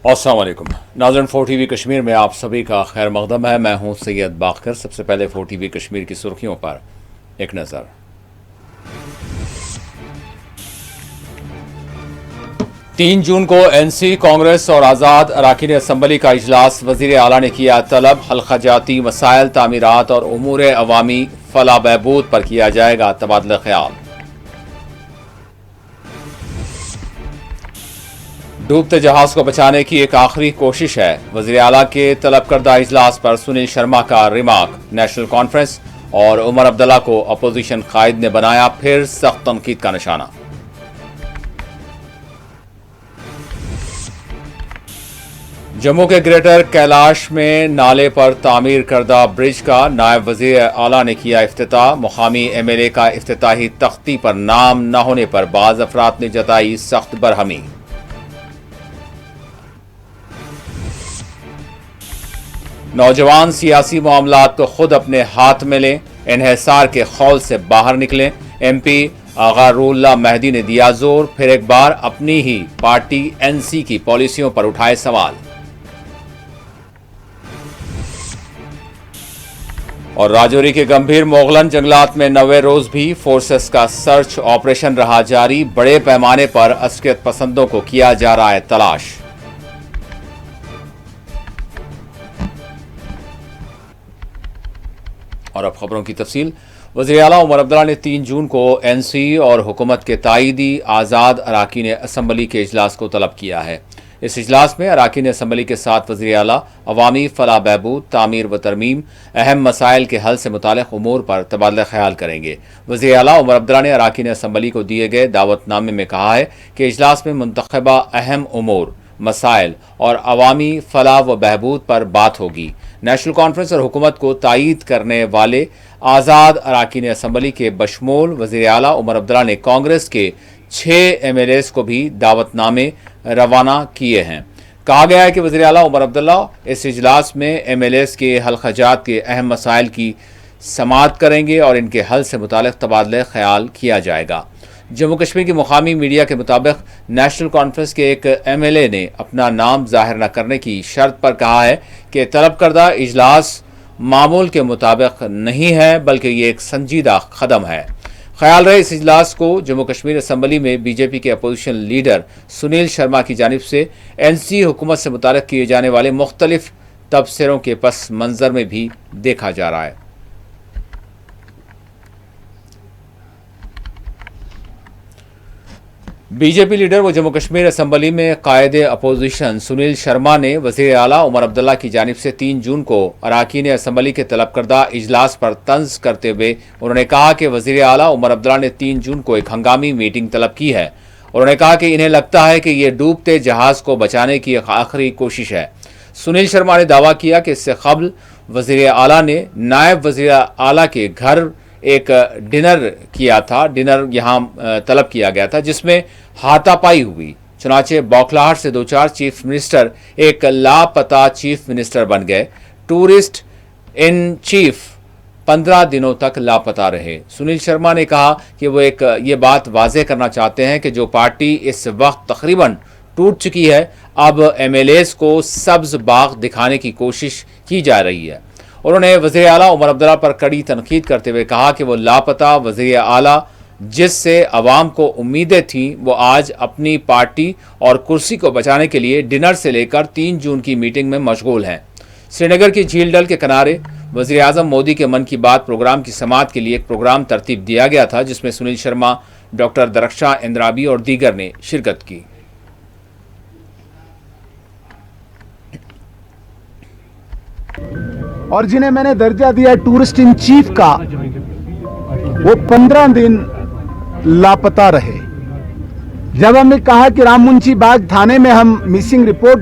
अस्सलाम वालेकुम नाज़रीन, 4TV कश्मीर में आप सभी का खैर मक़दम है। मैं हूं सैयद बाकर। सबसे पहले 4TV कश्मीर की सुर्खियों पर एक नज़र। 3 जून को NC, कांग्रेस और आज़ाद अरकान असम्बली का इजलास। वज़ीर आला ने किया तलब, हल्काजाती मसाइल, तामीरात और उमूर अवामी फलाह बहबूद पर किया जाएगा तबादला ख्याल। डूबते जहाज को बचाने की एक आखिरी कोशिश है, वज़ीर आला के तलब करदा इजलास पर सुनील शर्मा का रिमार्क। नेशनल कॉन्फ्रेंस और उमर अब्दुल्ला को अपोजिशन कायद ने बनाया फिर सख्त तनकीद का निशाना। जम्मू के ग्रेटर कैलाश में नाले पर तामीर करदा ब्रिज का नायब वज़ीर आला ने किया इफ्तिताह। मुकामी MLA का इफ्तिताही तख्ती पर नाम न होने पर बाज़ अफराद ने जताई सख्त बरहमी। नौजवान सियासी मामलात को खुद अपने हाथ में लें, इन्हिसार के खौल से बाहर निकलें। MP अगारुल्लाह मेहदी ने दिया जोर, फिर एक बार अपनी ही पार्टी NC की पॉलिसियों पर उठाए सवाल। और राजौरी के गंभीर मोगलन जंगलात में 90 रोज भी फोर्सेस का सर्च ऑपरेशन रहा जारी। बड़े पैमाने पर अस्करियत पसंदों को किया जा रहा है तलाश। और अब खबरों की तफसील। वज़ीर आला उमर अब्दुल्ला ने 3 जून को NC और हुकूमत के ताईदी आज़ाद अरकान असम्बली के इजलास को तलब किया है। इस इजलास में अरकान असम्बली के साथ वज़ीर आला अवामी फलाह बहबूद, तामीर व तरमीम, अहम मसाइल के हल से मुताल्लिक़ उमूर पर तबादला ख्याल करेंगे। वज़ीर आला उमर अब्दुल्ला ने अरकान असम्बली को दिए गए दावतनामे में कहा है कि इजलास में मुंतखबा अहम उमूर, मसाइल और अवामी फलाह व बहबूद पर बात होगी। नेशनल कॉन्फ्रेंस और हुकूमत को तायीद करने वाले आज़ाद अरकान असम्बली के बशमूल वज़ीर आला उमर अब्दुल्ला ने कांग्रेस के 6 MLAs को भी दावतनामे रवाना किए हैं। कहा गया है कि वज़ीर आला उमर अब्दुल्ला इस इजलास में MLAs के हल्काजात के अहम मसाइल की समाअत करेंगे और इनके हल से मुताल्लिक़ तबादला ख्याल किया जाएगा। जम्मू कश्मीर की मुकामी मीडिया के मुताबिक नेशनल कॉन्फ्रेंस के एक MLA ने अपना नाम जाहिर न करने की शर्त पर कहा है कि तलब करदा इजलास मामूल के मुताबिक नहीं है, बल्कि ये एक संजीदा कदम है। ख्याल रहे इस इजलास को जम्मू कश्मीर असम्बली में BJP के अपोजिशन लीडर सुनील शर्मा की जानिब से NC हुकूमत से मुताल्लिक़ किए जाने वाले मुख्तलिफ तबसरों के पस मंजर में भी देखा जा रहा है। BJP लीडर व जम्मू कश्मीर असम्बली में कायद अपोजिशन सुनील शर्मा ने वज़ीर आला उमर अब्दुल्ला की जानिब से 3 जून को अरकान असम्बली के तलब करदा इजलास पर तंज करते हुए उन्होंने कहा कि वज़ीर आला उमर अब्दुल्ला ने 3 जून को एक हंगामी मीटिंग तलब की है। उन्होंने कहा कि इन्हें लगता है कि यह डूबते जहाज को बचाने की एक आखिरी कोशिश है। सुनील शर्मा ने दावा किया कि इससे कबल वज़ीर आला ने नायब वज़ीर आला के घर एक डिनर किया था। डिनर यहाँ तलब किया गया था जिसमें हाथापाई हुई। चुनाचे बौखलाहट से 2-4 चीफ मिनिस्टर एक लापता चीफ मिनिस्टर बन गए। टूरिस्ट इन चीफ 15 दिनों तक लापता रहे। सुनील शर्मा ने कहा कि वो ये बात वाज़ेह करना चाहते हैं कि जो पार्टी इस वक्त तकरीबन टूट चुकी है, अब MLAs को सब्ज बाग दिखाने की कोशिश की जा रही है। उन्होंने वज़ीर आला उमर अब्दुल्ला पर कड़ी तनकीद करते हुए कहा कि वो लापता वज़ीर आला जिससे अवाम को उम्मीदें थीं, वो आज अपनी पार्टी और कुर्सी को बचाने के लिए डिनर से लेकर 3 जून की मीटिंग में मशगूल हैं। श्रीनगर की झील डल के किनारे वज़ीर आज़म मोदी के मन की बात प्रोग्राम की समाअत के लिए एक प्रोग्राम तरतीब दिया गया था जिसमें सुनील शर्मा, डॉक्टर दरख्शां इंद्राबी और दीगर ने शिरकत की। और जिन्हें मैंने दर्जा दिया टूरिस्ट इन चीफ का, वो 15 दिन लापता रहे। जब हमने कहा कि राममुंशी बाग थाने में हम मिसिंग रिपोर्ट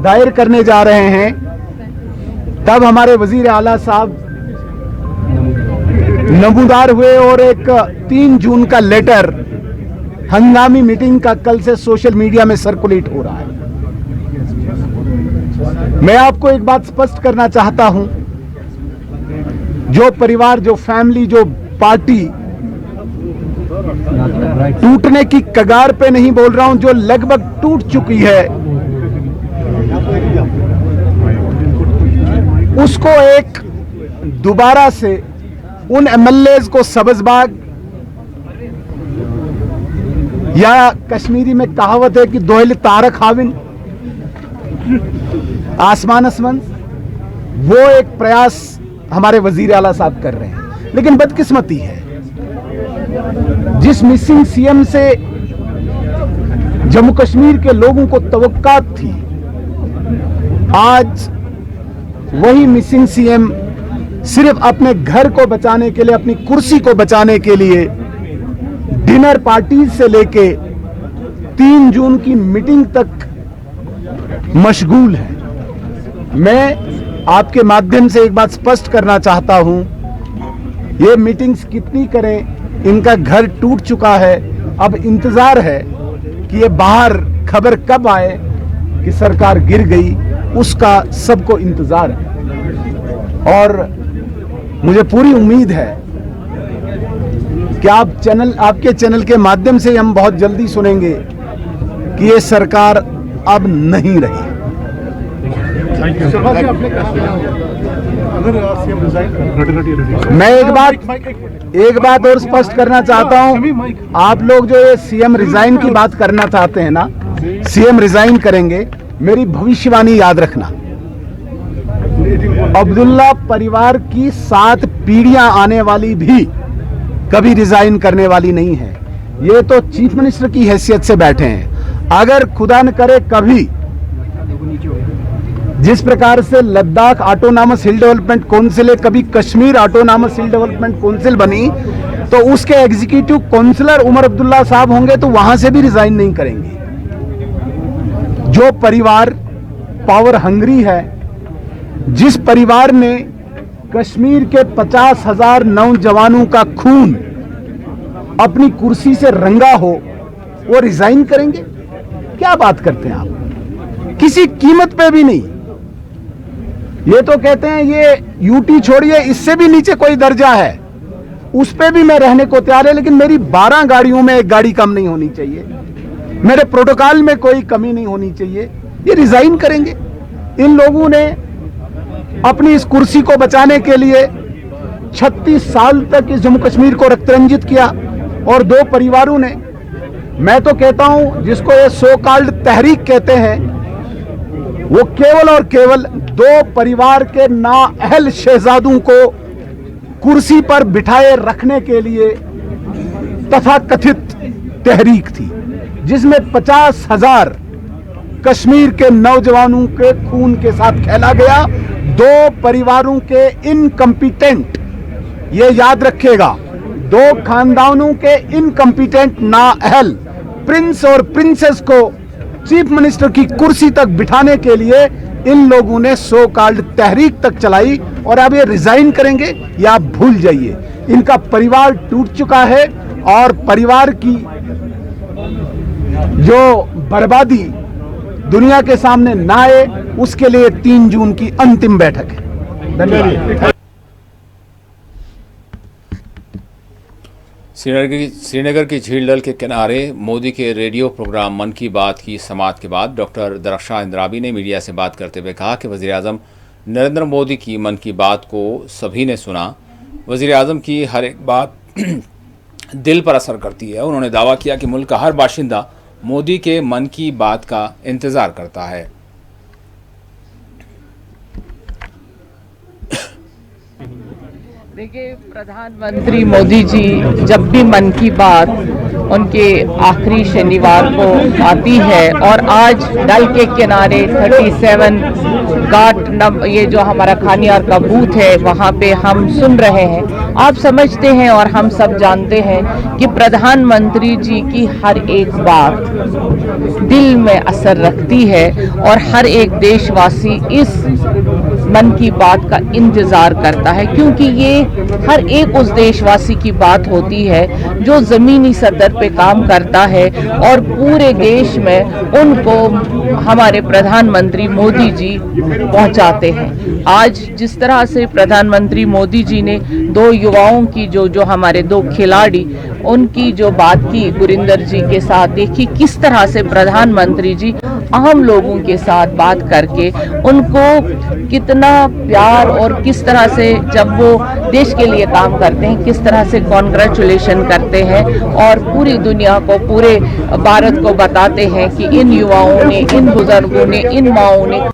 दायर करने जा रहे हैं, तब हमारे वजीर आला साहब नमूदार हुए और एक 3 जून का लेटर हंगामी मीटिंग का कल से सोशल मीडिया में सर्कुलेट हो रहा है। मैं आपको एक बात स्पष्ट करना चाहता हूं, जो परिवार, जो फैमिली, जो पार्टी टूटने की कगार पे नहीं बोल रहा हूं, जो लगभग टूट चुकी है, उसको एक दोबारा से उन एमएलएज को सब्जबाग, या कश्मीरी में कहावत है कि दोहल तारक हाविन, आसमान आसमान, वो एक प्रयास हमारे वजीर आला साहब कर रहे हैं। लेकिन बदकिस्मती है, जिस मिसिंग सीएम से जम्मू कश्मीर के लोगों को तवक्कात थी, आज वही मिसिंग सीएम सिर्फ अपने घर को बचाने के लिए, अपनी कुर्सी को बचाने के लिए डिनर पार्टी से लेके 3 जून की मीटिंग तक मशगूल है। मैं आपके माध्यम से एक बात स्पष्ट करना चाहता हूं, ये मीटिंग्स कितनी करें, इनका घर टूट चुका है। अब इंतजार है कि ये बाहर खबर कब आए कि सरकार गिर गई, उसका सबको इंतजार है। और मुझे पूरी उम्मीद है कि आपके चैनल के माध्यम से हम बहुत जल्दी सुनेंगे कि ये सरकार अब नहीं रही। मैं एक बात और स्पष्ट करना चाहता हूं, आप लोग जो ये सीएम रिजाइन की बात करना चाहते हैं ना, सीएम रिजाइन करेंगे, मेरी भविष्यवाणी याद रखना। अब्दुल्ला परिवार की 7 पीढ़ियां आने वाली भी कभी रिजाइन करने वाली नहीं है। ये तो चीफ मिनिस्टर की हैसियत से बैठे हैं। अगर खुदा न करे कभी जिस प्रकार से Ladakh autonomous hill development council, कभी Kashmir autonomous hill development council बनी, तो उसके एग्जीक्यूटिव काउंसिलर उमर अब्दुल्ला साहब होंगे तो वहां से भी रिजाइन नहीं करेंगे। जो परिवार पावर हंग्री है, जिस परिवार ने कश्मीर के 50,000 नौजवानों का खून अपनी कुर्सी से रंगा हो, वो रिजाइन करेंगे? क्या बात करते हैं आप? किसी कीमत पे भी नहीं। ये तो कहते हैं ये यूटी छोड़िए, इससे भी नीचे कोई दर्जा है, उस पे भी मैं रहने को तैयार है, लेकिन मेरी 12 गाड़ियों में एक गाड़ी कम नहीं होनी चाहिए, मेरे प्रोटोकॉल में कोई कमी नहीं होनी चाहिए। ये रिजाइन करेंगे। इन लोगों ने अपनी इस कुर्सी को बचाने के लिए 36 साल तक इस जम्मू कश्मीर को रक्तरंजित किया, और 2 परिवारों ने, मैं तो कहता हूं जिसको ये सो कॉल्ड तहरीक कहते हैं, वो केवल और केवल 2 परिवार के नाअहल शहजादों को कुर्सी पर बिठाए रखने के लिए तथाकथित तहरीक थी, जिसमें 50,000 कश्मीर के नौजवानों के खून के साथ खेला गया। 2 परिवारों के इनकम्पिटेंट, ये याद रखिएगा, 2 खानदानों के इनकम्पिटेंट नाअहल प्रिंस और प्रिंसेस को चीफ मिनिस्टर की कुर्सी तक बिठाने के लिए इन लोगों ने सो कॉल्ड तहरीक तक चलाई, और अब ये रिजाइन करेंगे, या आप भूल जाइए। इनका परिवार टूट चुका है, और परिवार की जो बर्बादी दुनिया के सामने ना आए, उसके लिए 3 जून की अंतिम बैठक है। धन्यवाद। श्रीनगर की झील डल के किनारे मोदी के रेडियो प्रोग्राम मन की बात की समाप्ति के बाद डॉक्टर दरख्शां इंद्राबी ने मीडिया से बात करते हुए कहा कि वज़ीर-ए-आज़म नरेंद्र मोदी की मन की बात को सभी ने सुना। वज़ीर-ए-आज़म की हर एक बात दिल पर असर करती है। उन्होंने दावा किया कि मुल्क का हर बाशिंदा मोदी के मन की बात का इंतज़ार करता है। देखिए, प्रधानमंत्री मोदी जी जब भी मन की बात उनके आखिरी शनिवार को आती है, और आज डल के किनारे 37 घाट ये जो हमारा खानियार का बूथ है, वहाँ पे हम सुन रहे हैं। आप समझते हैं और हम सब जानते हैं कि प्रधानमंत्री जी की हर एक बात दिल में असर रखती है, और हर एक देशवासी इस मन की बात का इंतज़ार करता है, क्योंकि ये हर एक उस देशवासी की बात होती है जो ज़मीनी सतह पे काम करता है, और पूरे देश में उनको हमारे प्रधानमंत्री मोदी जी पहुंचाते हैं। आज जिस तरह से प्रधानमंत्री मोदी जी ने 2 युवाओं की जो हमारे 2 खिलाड़ी, उनकी जो बात की गुरिंदर जी के साथ, देखी किस तरह से प्रधानमंत्री जी आम लोगों के साथ बात करके उनको कितना प्यार और किस तरह से जब वो देश के लिए काम करते हैं किस तरह से कॉन्ग्रेचुलेशन करते हैं और पूरी दुनिया को, पूरे भारत को बताते हैं कि इन युवाओं ने, इन बुजुर्गों ने, इन माओं ने।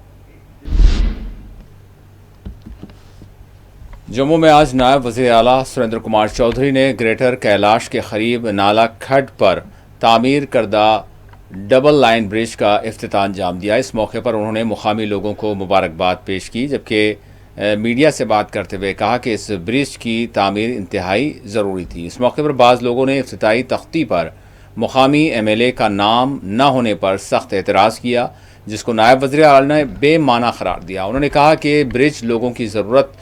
जम्मू में आज नायब वज़ीर आला सुरेंद्र कुमार चौधरी ने ग्रेटर कैलाश के करीब नाला खड्ड पर तामीर करदा डबल लाइन ब्रिज का इफ्तिताह अंजाम दिया। इस मौके पर उन्होंने मुकामी लोगों को मुबारकबाद पेश की, जबकि मीडिया से बात करते हुए कहा कि इस ब्रिज की तामीर इंतहाई ज़रूरी थी। इस मौके पर बाज़ लोगों ने इफ्तिताही तख्ती पर मुकामी MLA का नाम न होने पर सख्त एतराज़ किया, जिसको नायब वज़ीर आला ने बेमाना करार दिया। उन्होंने कहा कि ब्रिज लोगों की ज़रूरत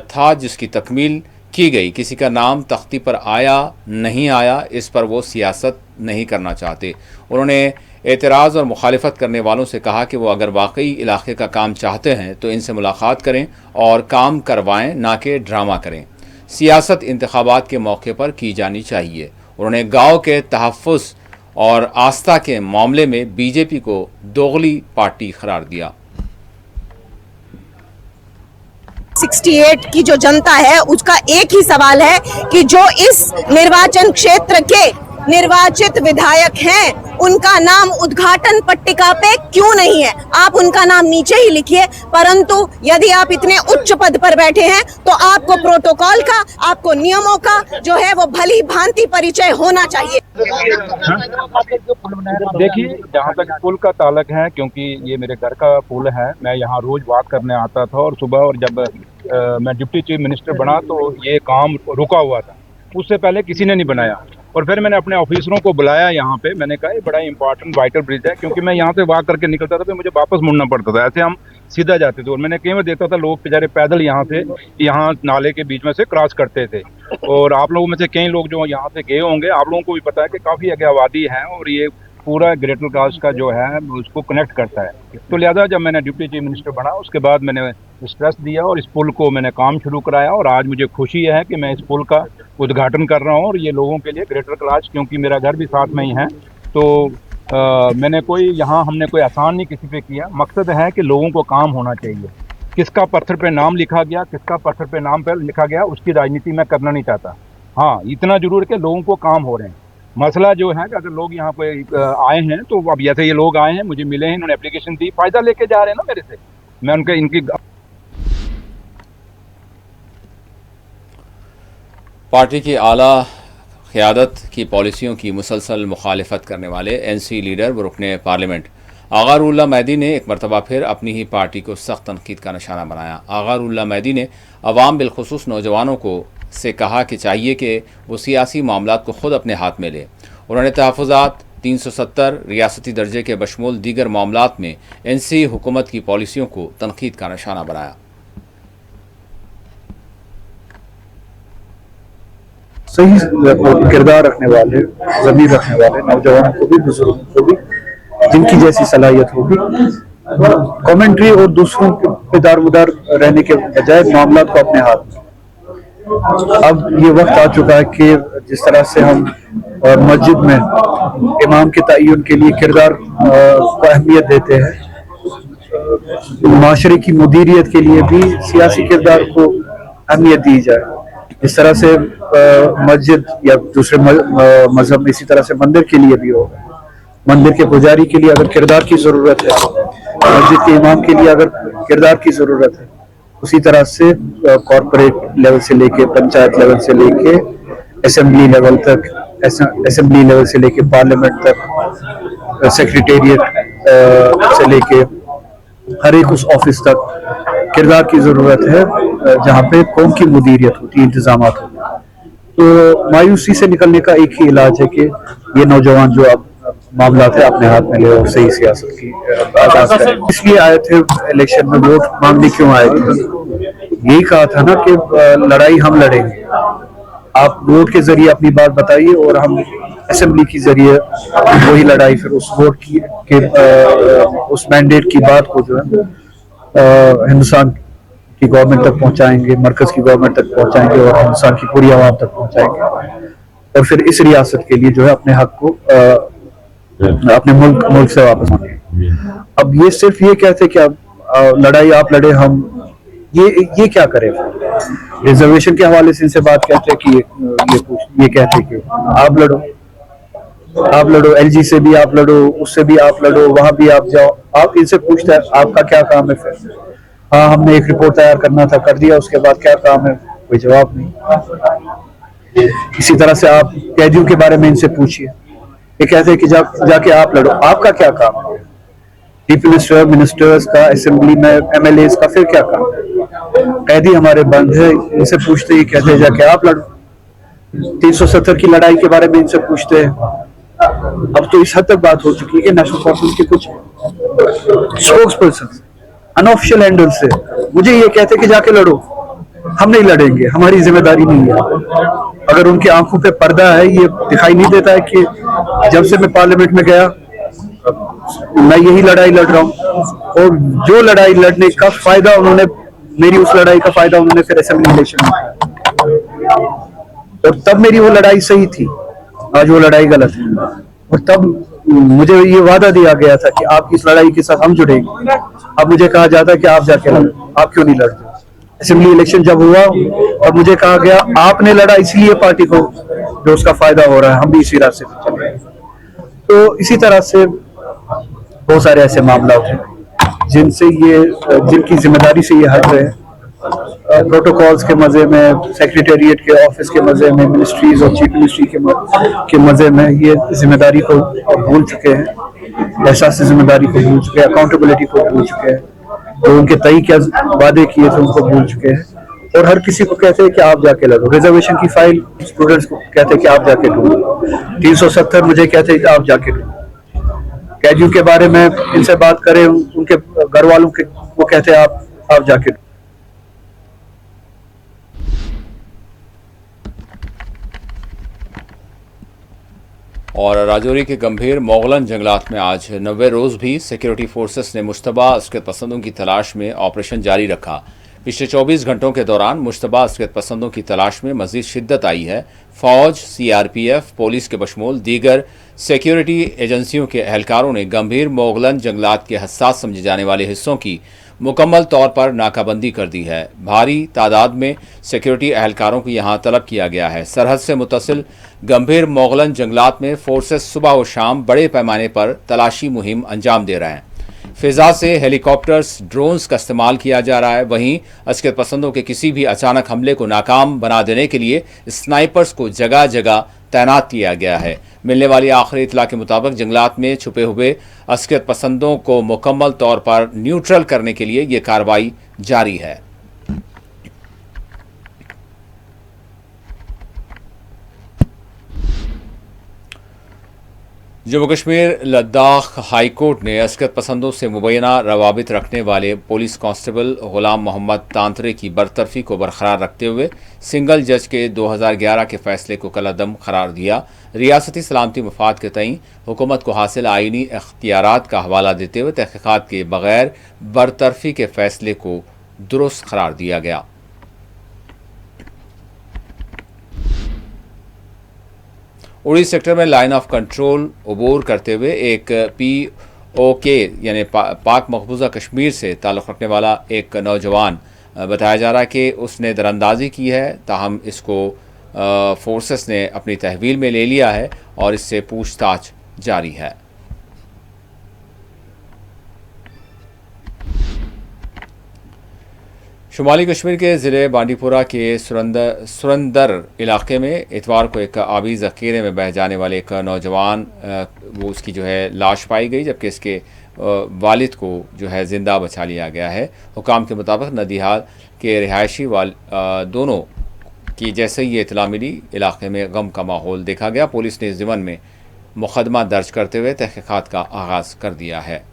था जिसकी तकमील की गई, किसी का नाम तख्ती पर आया नहीं आया इस पर वो सियासत नहीं करना चाहते। उन्होंने एतराज़ और मुखालिफत करने वालों से कहा कि वो अगर वाकई इलाके का काम चाहते हैं तो इनसे मुलाकात करें और काम करवाएं, ना कि ड्रामा करें। सियासत इंतखाबात के मौके पर की जानी चाहिए। उन्होंने गाँव के तहफ़्फ़ुज़ और आस्था के मामले में BJP को दोगली पार्टी करार दिया। 68 की जो जनता है उसका एक ही सवाल है कि जो इस निर्वाचन क्षेत्र के निर्वाचित विधायक हैं उनका नाम उद्घाटन पट्टिका पे क्यों नहीं है। आप उनका नाम नीचे ही लिखिए, परंतु यदि आप इतने उच्च पद पर बैठे हैं तो आपको प्रोटोकॉल का, आपको नियमों का जो है वो भली भांति परिचय होना चाहिए। देखिए, जहाँ तक पुल का ताल्लुक है, क्योंकि ये मेरे घर का पुल है, मैं यहाँ रोज बात करने आता था और सुबह, और जब मैं डिप्टी चीफ मिनिस्टर बना तो ये काम रुका हुआ था। उससे पहले किसी ने नहीं बनाया और फिर मैंने अपने ऑफिसरों को बुलाया यहाँ पे। मैंने कहा ये बड़ा इंपॉर्टेंट वाइटल ब्रिज है, क्योंकि मैं यहाँ से वॉक करके निकलता था तो मुझे वापस मुड़ना पड़ता था, ऐसे हम सीधा जाते थे। और मैंने कई बार देखता था लोग बेचारे पैदल यहाँ नाले के बीच में से क्रॉस करते थे। और आप लोगों में से कई लोग जो यहाँ से गए होंगे, आप लोगों को भी पता है कि काफ़ी आगे आबादी है और ये पूरा ग्रेटर कैलाश का जो है उसको कनेक्ट करता है। तो लिहाजा जब मैंने डिप्टी चीफ मिनिस्टर बना उसके बाद मैंने स्ट्रेस दिया और इस पुल को मैंने काम शुरू कराया और आज मुझे खुशी है कि मैं इस पुल का उद्घाटन कर रहा हूँ। और ये लोगों के लिए ग्रेटर कैलाश, क्योंकि मेरा घर भी साथ में ही है, तो मैंने हमने कोई आसान नहीं किसी पे किया। मकसद है कि लोगों को काम होना चाहिए। किसका पत्थर पे नाम लिखा गया, किसका पत्थर पे नाम पे लिखा गया, उसकी राजनीति मैं करना नहीं चाहता। हाँ, इतना जरूर है कि लोगों को काम हो रहे हैं। मसला जो है कि अगर लोग यहाँ पे आए हैं तो अब जैसे ये लोग आए हैं, मुझे मिले हैं, इन्होंने एप्लीकेशन दी, फायदा लेके जा रहे हैं ना मेरे से, मैं इनकी पार्टी की आला क़यादत की पॉलिसियों की मुसलसल मुखालिफत करने वाले NC लीडर व रुकने पार्लियामेंट आगारुल्लाह मैदी ने एक मरतबा फिर अपनी ही पार्टी को सख्त तनकीद का निशाना बनाया। आगारुल्लाह मैदी ने अवाम बिलखुसूस नौजवानों को से कहा कि चाहिए कि वो सियासी मामलात को खुद अपने हाथ में ले। उन्होंने तहफ़्फ़ुज़ात 370 रियासती दर्जे के बशमूल दीगर मामलात में NC हुकूमत की पॉलिसियों को तनकीद का निशाना बनाया। सही किरदार रखने वाले, ज़मीर रखने वाले नौजवानों को भी, बुजुर्गों को भी, जिनकी जैसी सलाहियत होगी, कमेंट्री और दूसरों पे दारमदार रहने के बजाय मामला को अपने हाथ में। अब ये वक्त आ चुका है कि जिस तरह से हम मस्जिद में इमाम के तयन के लिए किरदार को अहमियत देते हैं, माशरे की मुदीरियत के लिए भी सियासी किरदार को अहमियत दी जाए। इस तरह से मस्जिद या दूसरे मजहब में इसी तरह से मंदिर के लिए भी होगा। मंदिर के पुजारी के लिए अगर किरदार की जरूरत है, मस्जिद के इमाम के लिए अगर किरदार की जरूरत है, उसी तरह से कॉरपोरेट लेवल से लेके, पंचायत लेवल से लेके, असेंबली लेवल तक, असेंबली लेवल से लेके पार्लियामेंट तक, सेक्रेटेरिएट से लेके हर एक उस ऑफिस तक किरदार की जरूरत है जहाँ पे कौम की मुदीरियत होती है, इंतजाम होते हैं। तो मायूसी से निकलने का एक ही इलाज है कि ये नौजवान जो अब मामला है अपने हाथ में ले और सही सियासत की आगाज करें। इसलिए आए थे इलेक्शन में, वोट मांगने क्यों आए थे? यही कहा था ना कि लड़ाई हम लड़ेंगे, आप वोट के जरिए अपनी बात बताइए और हम असेंबली के जरिए वही लड़ाई फिर उस वोट की उस मैंडेट की बात को जो है हिंदुस्तान की गवर्नमेंट तक पहुंचाएंगे, मरकज की गवर्नमेंट तक पहुंचाएंगे और हिंदुस्तान की पूरी आवाम तक पहुंचाएंगे। और फिर इस रियासत के लिए जो है अपने हक को अपने मुल्क से वापस आने। अब ये सिर्फ ये कहते कि अब लड़ाई आप लड़े, हम ये क्या करें? रिजर्वेशन के हवाले से इनसे बात कहते हैं कि ये कहते हैं कि आप लड़ो, एलजी से भी आप लड़ो, उससे भी आप लड़ो, वहां भी आप जाओ। आप इनसे पूछते हैं आपका क्या काम है? फिर हाँ, हमने एक रिपोर्ट तैयार करना था, कर दिया, उसके बाद क्या काम है? कोई जवाब नहीं। इसी तरह से आप कैदियों के बारे में इनसे पूछिए, ये कहते हैं कि जाके आप लड़ो। आपका क्या काम है? चीफ मिनिस्टर, मिनिस्टर्स का, असेंबली में एमएलएस का फिर क्या काम है? कैदी हमारे बंद है, इनसे पूछते ही कहते हैं जाके आप लड़ो। 370 की लड़ाई के बारे में इनसे पूछते हैं। अब तो इस हद तक बात हो चुकी है कि नेशनल कॉन्फ्रेंस के कुछ स्पोक्स पर्सन अनऑफिशियल हैंडल से मुझे ये कहते कि जाके लड़ो। हम नहीं लड़ेंगे, हमारी जिम्मेदारी नहीं है। अगर उनकी आंखों पे पर्दा है, ये दिखाई नहीं देता है कि जब से मैं पार्लियामेंट में गया मैं यही लड़ाई लड़ रहा हूँ, और जो लड़ाई लड़ने का फायदा उन्होंने, मेरी उस लड़ाई का फायदा उन्होंने फिर असेंबली इलेक्शन में उठाया, और तब मेरी वो लड़ाई सही थी, आज वो लड़ाई गलत है। और तब मुझे ये वादा दिया गया था कि आपकी इस लड़ाई के साथ हम जुड़ेंगे। अब मुझे कहा जाता है कि आप जाके लड़ो, आप क्यों नहीं लड़ते? असेंबली इलेक्शन जब हुआ और मुझे कहा गया आपने लड़ा इसलिए पार्टी को जो उसका फायदा हो रहा है, हम भी इसी रास्ते पे चल रहे हैं। तो इसी तरह से बहुत सारे ऐसे मामला हैं जिनकी जिम्मेदारी से ये हट रहे हैं। प्रोटोकॉल्स के मजे में, सेक्रेटेरिएट के ऑफिस के मजे में, मिनिस्ट्रीज और चीफ मिनिस्ट्री के मजे में ये जिम्मेदारी को भूल चुके हैं, एहसास जिम्मेदारी को भूल चुके हैं, अकाउंटेबिलिटी को भूल चुके हैं, तो उनके तय क्या वादे किए थे उनको भूल चुके हैं, और हर किसी को कहते हैं कि आप जाके लड़ो। रिजर्वेशन की फाइल स्टूडेंट्स को कहते हैं कि आप जाके ढूंढो, 370 मुझे कहते हैं कि आप जाके ढूंढो। कैदियों के बारे में इनसे बात करें, उनके घर वालों के वो कहते हैं आप जाके ढूंढो। और राजौरी के गंभीर मोगलन जंगलात में आज 90 रोज भी सिक्योरिटी फोर्सेस ने मुश्तबा अस्कियत पसंदों की तलाश में ऑपरेशन जारी रखा। पिछले 24 घंटों के दौरान मुश्तबा अस्कियत पसंदों की तलाश में मजीद शिद्दत आई है। फौज, सीआरपीएफ, पुलिस के बशमूल दीगर सिक्योरिटी एजेंसियों के एहलकारों ने गंभीर मोगलन जंगलात के हसास समझे जाने वाले हिस्सों की मुकम्मल तौर पर नाकाबंदी कर दी है। भारी तादाद में सिक्योरिटी एहलकारों को यहां तलब किया गया है। सरहद से मुत्तसिल गंभीर मोगलन जंगलात में फोर्सेस सुबह व शाम बड़े पैमाने पर तलाशी मुहिम अंजाम दे रहे हैं। फिजा से हेलीकॉप्टर्स, ड्रोन्स का इस्तेमाल किया जा रहा है। वहीं अस्कियत पसंदों के किसी भी अचानक हमले को नाकाम बना देने के लिए स्नाइपर्स को जगह जगह तैनात किया गया है। मिलने वाली आखिरी इतला के मुताबिक जंगलात में छुपे हुए अस्कियत पसंदों को मुकम्मल तौर पर न्यूट्रल करने के लिए ये कार्रवाई जारी है। जम्मू कश्मीर लद्दाख हाई कोर्ट ने अस्कियत पसंदों से मुबैना रवाबित रखने वाले पुलिस कांस्टेबल गुलाम मोहम्मद तांतरे की बरतरफी को बरकरार रखते हुए सिंगल जज के 2011 के फैसले को कलअदम करार दिया। रियासती सलामती मफाद के तईं हुकूमत को हासिल आईनी इख्तियारात का हवाला देते हुए तहकीकात के बगैर बरतरफी के फैसले को दुरुस्त करार दिया गया। उड़ी सेक्टर में लाइन ऑफ कंट्रोल अबूर करते हुए एक POK यानी पाक मकबूजा कश्मीर से ताल्लुक़ रखने वाला एक नौजवान बताया जा रहा है कि उसने दरअंदाजी की है, ताहम इसको फोर्सेस ने अपनी तहवील में ले लिया है और इससे पूछताछ जारी है। शुमाली कश्मीर के ज़िले बांडीपुरा के सुरंदर इलाके में इतवार को एक आबी ज़ख़ीरे में बह जाने वाले एक नौजवान वो उसकी जो है लाश पाई गई, जबकि इसके वालिद को जो है ज़िंदा बचा लिया गया है। हुकाम के मुताबिक नदीहाल के रिहायशी दोनों की जैसे ही ये इतला मिली, इलाके में गम का माहौल देखा गया। पुलिस ने इस ज़िमन में मुकदमा दर्ज करते हुए तहक़ीक़ात का आगाज़ कर दिया है।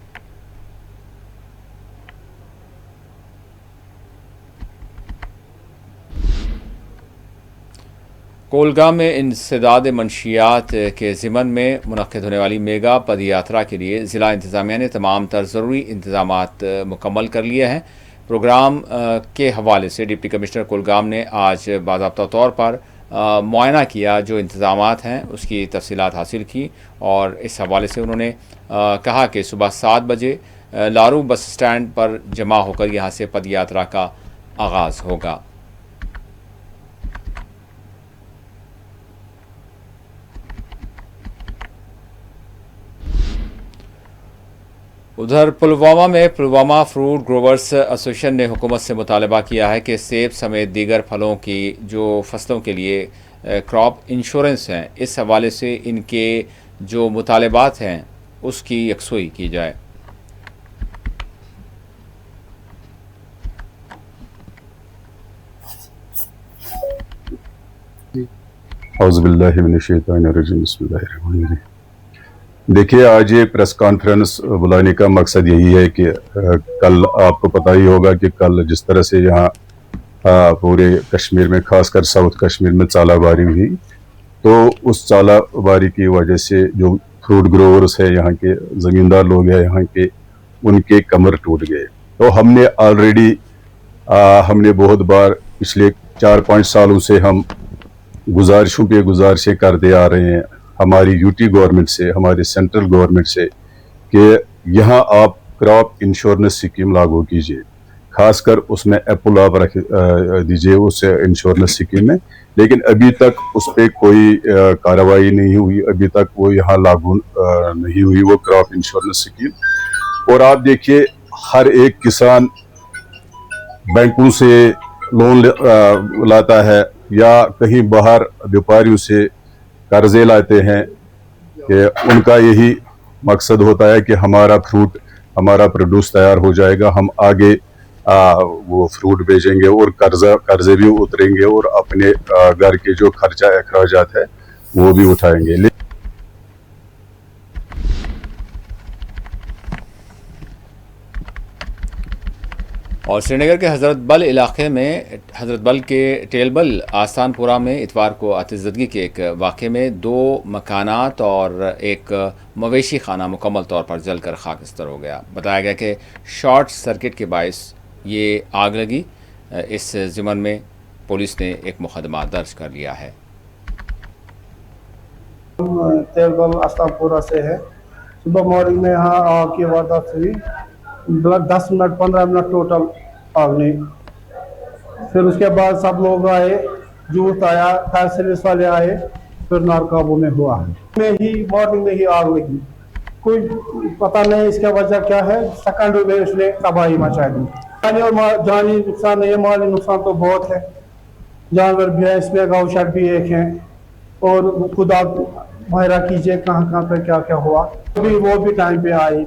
कोलगाम में इंसदाद मंशियात के ज़िमन में मुनक़्क़िद होने वाली मेगा पद यात्रा के लिए ज़िला इंतज़ामिया ने तमाम तर ज़रूरी इंतज़ामात मुकम्मल कर लिए हैं। प्रोग्राम के हवाले से डिप्टी कमिश्नर कोलगाम ने आज बाज़ाब्ता तौर पर मुआयना किया, जो इंतज़ामात हैं उसकी तफसीलात हासिल की और इस हवाले से उन्होंने कहा कि सुबह 7 बजे लारू बस स्टैंड पर जमा होकर यहाँ से पद यात्रा का आगाज़ होगा। उधर पुलवामा में पुलवामा फ्रूट ग्रोवर्स एसोसिएशन ने हुकूमत से मुतालबा किया है कि सेब समेत दीगर फलों की जो फसलों के लिए क्रॉप इंश्योरेंस हैं, इस हवाले से इनके जो मुतालबात हैं उसकी यकसुई की जाए। देखिए, आज ये प्रेस कॉन्फ्रेंस बुलाने का मकसद यही है कि कल आपको पता ही होगा कि कल जिस तरह से यहाँ पूरे कश्मीर में, खासकर साउथ कश्मीर में चालाबारी हुई, तो उस चालाबारी की वजह से जो फ्रूट ग्रोवर्स है, यहाँ के ज़मींदार लोग हैं यहाँ के, उनके कमर टूट गए। तो हमने ऑलरेडी हमने बहुत बार पिछले 4-5 सालों से हम गुजारिशों पे गुजारिशें करते आ रहे हैं हमारी यूटी गवर्नमेंट से, हमारी सेंट्रल गवर्नमेंट से, कि यहाँ आप क्रॉप इंश्योरेंस स्कीम लागू कीजिए, खासकर उसमें एप्पल आप रख दीजिए उस इंश्योरेंस स्कीम में। लेकिन अभी तक उस पर कोई कार्रवाई नहीं हुई, अभी तक वो यहाँ लागू नहीं हुई वो क्रॉप इंश्योरेंस स्कीम। और आप देखिए, हर एक किसान बैंकों से लोन लाता है या कहीं बाहर व्यापारियों से कर्जे लाते हैं कि उनका यही मकसद होता है कि हमारा फ्रूट, हमारा प्रोड्यूस तैयार हो जाएगा, हम आगे वो फ्रूट बेचेंगे और कर्जे भी उतरेंगे और अपने घर के जो खर्चा अखराजात है वो भी उठाएंगे। और श्रीनगर के हज़रत बल इलाके में, हज़रत बल के टेलबल आसानपुरा में इतवार को आतिशज़दगी के एक वाक़े में 2 मकानात और एक मवेशी खाना मुकम्मल तौर पर जलकर खाकस्तर हो गया। बताया गया कि शॉर्ट सर्किट के बायस ये आग लगी। इस ज़िमन में पुलिस ने एक मुकदमा दर्ज कर लिया है। टेलबल आसानपुरा से है। सुबह मॉर्निंग में यहाँ आग की वारदात हुई, 10 मिनट 15 मिनट टोटल आग नहीं। फिर उसके बाद सब लोग आए, जूट आया, फायर सर्विस वाले आए, फिर नार काबू में हुआ। मॉर्निंग में ही आग लगी, कोई पता नहीं इसका वजह क्या है। सेकंड में उसने तबाही मचा दी। जानी और जानी नुकसान नहीं है, माली नुकसान तो बहुत है। जानवर भी है इसमें, गौ शट भी एक है। और खुदा माहिरा कीजिए कहाँ पे क्या क्या हुआ। वो भी टाइम पे आई,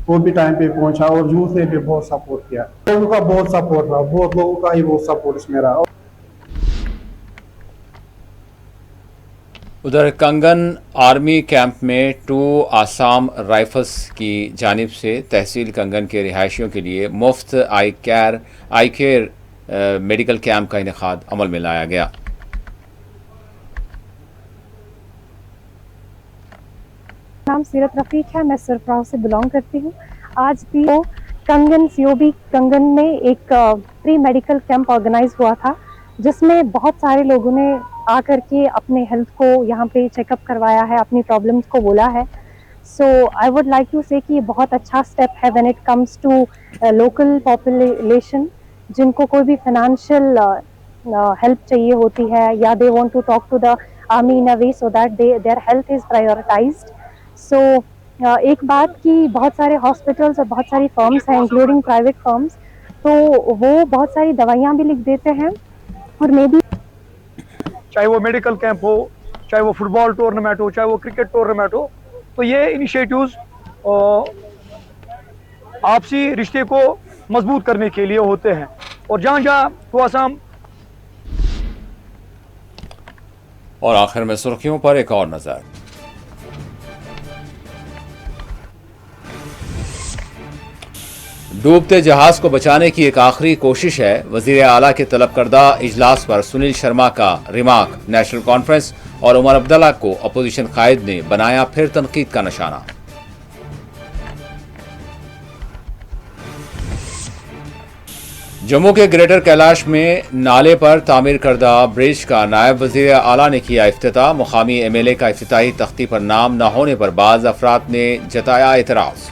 वो भी टाइम पे पहुंचा और यूथ ने भी बहुत सपोर्ट किया। लोगों का बहुत सपोर्ट रहा, बहुत लोगों का ही बहुत सपोर्ट इसमें रहा। उधर कंगन आर्मी कैंप में 2 आसाम राइफल्स की जानिब से तहसील कंगन के रिहायशियों के लिए मुफ्त आई केयर मेडिकल कैंप का इनेकाद अमल में लाया गया। नाम सीरत रफ़ीक है, मैं सरफराज से बिलोंग करती हूँ। आज भी कंगन सीओबी कंगन में एक प्री मेडिकल कैंप ऑर्गेनाइज हुआ था, जिसमें बहुत सारे लोगों ने आकर के अपने हेल्थ को यहाँ पे चेकअप करवाया है, अपनी प्रॉब्लम्स को बोला है। So I would like to say कि ये बहुत अच्छा स्टेप है when it comes to local population, जिनको कोई भी फाइनेंशियल हेल्प चाहिए होती है या they want to talk to the army in a way so that their health is prioritised. So एक बात कि बहुत सारे हॉस्पिटल्स और बहुत सारी फर्म्स हैं, इंक्लूडिंग प्राइवेट फर्म्स, तो वो बहुत सारी दवाइयाँ भी लिख देते हैं। और मे बी चाहे वो मेडिकल कैंप हो, चाहे वो फुटबॉल टूर्नामेंट हो, चाहे वो क्रिकेट टूर्नामेंट हो, तो ये इनिशिएटिव्स आपसी रिश्ते को मजबूत करने के लिए होते हैं। और जहाँ जहाँ तो आसाम। और आखिर में सुर्खियों पर एक और नजर। डूबते जहाज को बचाने की एक आखिरी कोशिश है। वजीर आला के तलब करदा इजलास पर सुनील शर्मा का रिमार्क। नेशनल कॉन्फ्रेंस और उमर अब्दुल्ला को अपोजिशन कायद ने बनाया फिर तनकीद का निशाना। जम्मू के ग्रेटर कैलाश में नाले पर तामीर करदा ब्रिज का नायब वजीर आला ने किया इफ्तिताह। मुकामी MLA का इफ्तिताही तख्ती पर नाम न होने पर बाज अफराद ने जताया एतराज।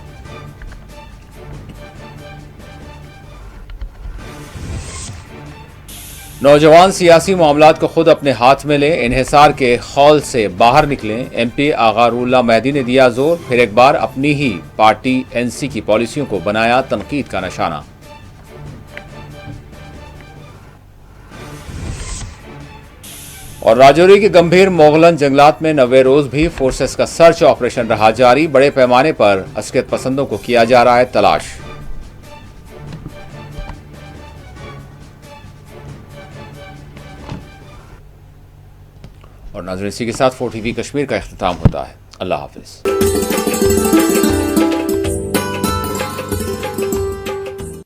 नौजवान सियासी मामलात को खुद अपने हाथ में लें, इन्हिसार के खौल से बाहर निकलें। MP आगारुल्लाह मेहदी ने दिया जोर। फिर एक बार अपनी ही पार्टी NC की पॉलिसियों को बनाया तनकीद का निशाना। और राजौरी के गंभीर मोगलन जंगलात में 90 रोज भी फोर्सेस का सर्च ऑपरेशन रहा जारी। बड़े पैमाने पर अस्कियत पसंदों को किया जा रहा है तलाश। और नाज़रीन, इसी के साथ 4TV कश्मीर का इख्तिताम होता है। अल्लाह हाफिज।